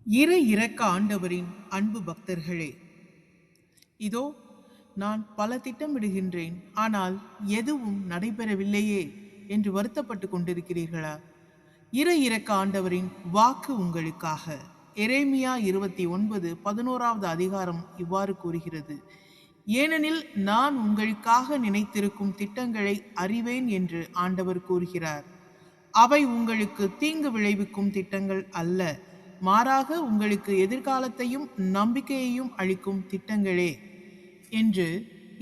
இறை இரக்க ஆண்டவரின் அன்பு பக்தர்களே, இதோ நான் பல திட்டமிடுகின்றேன், ஆனால் எதுவும் நடைபெறவில்லையே என்று வருத்தப்பட்டு கொண்டிருக்கிறீர்களா? இறை இரக்க ஆண்டவரின் வாக்கு உங்களுக்காக. எரேமியா 29:11 அதிகாரம் இவ்வாறு கூறுகிறது: ஏனெனில் நான் உங்களுக்காக நினைத்திருக்கும் திட்டங்களை அறிவேன் என்று ஆண்டவர் கூறுகிறார். அவை உங்களுக்கு தீங்கு விளைவிக்கும் திட்டங்கள் அல்ல, மாறாக உங்களுக்கு எதிர்காலத்தையும் நம்பிக்கையையும் அளிக்கும் திட்டங்களே என்று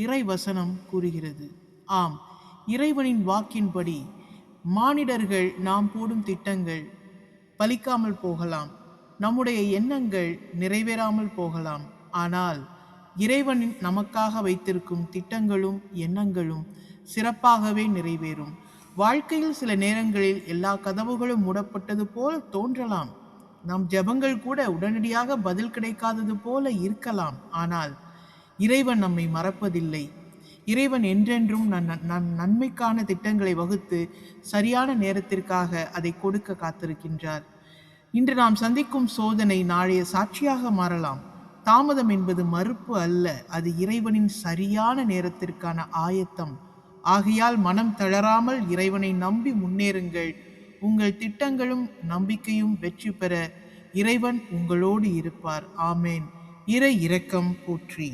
இறைவசனம் கூறுகிறது. ஆம், இறைவனின் வாக்கின்படி மானிடர்கள் நாம் போடும் திட்டங்கள் பலிக்காமல் போகலாம், நம்முடைய எண்ணங்கள் நிறைவேறாமல் போகலாம். ஆனால் இறைவனின் நமக்காக வைத்திருக்கும் திட்டங்களும் எண்ணங்களும் சிறப்பாகவே நிறைவேறும். வாழ்க்கையில் சில நேரங்களில் எல்லா கதவுகளும் மூடப்பட்டது போல் தோன்றலாம். நம் ஜெபங்கள் கூட உடனடியாக பதில் கிடைக்காதது போல இருக்கலாம். ஆனால் இறைவன் நம்மை மறப்பதில்லை. இறைவன் என்றென்றும் நன்மைக்கான திட்டங்களை வகுத்து சரியான நேரத்திற்காக அதை கொடுக்க காத்திருக்கின்றார். இன்று நாம் சந்திக்கும் சோதனை நாளைய சாட்சியாக மாறலாம். தாமதம் என்பது மறுப்பு அல்ல, அது இறைவனின் சரியான நேரத்திற்கான ஆயத்தம். ஆகையால் மனம் தளராமல் இறைவனை நம்பி முன்னேறுங்கள். உங்கள் திட்டங்களும் நம்பிக்கையும் வெற்றி பெற இறைவன் உங்களோடு இருப்பார். ஆமேன். இறை இரக்கம் போற்றி.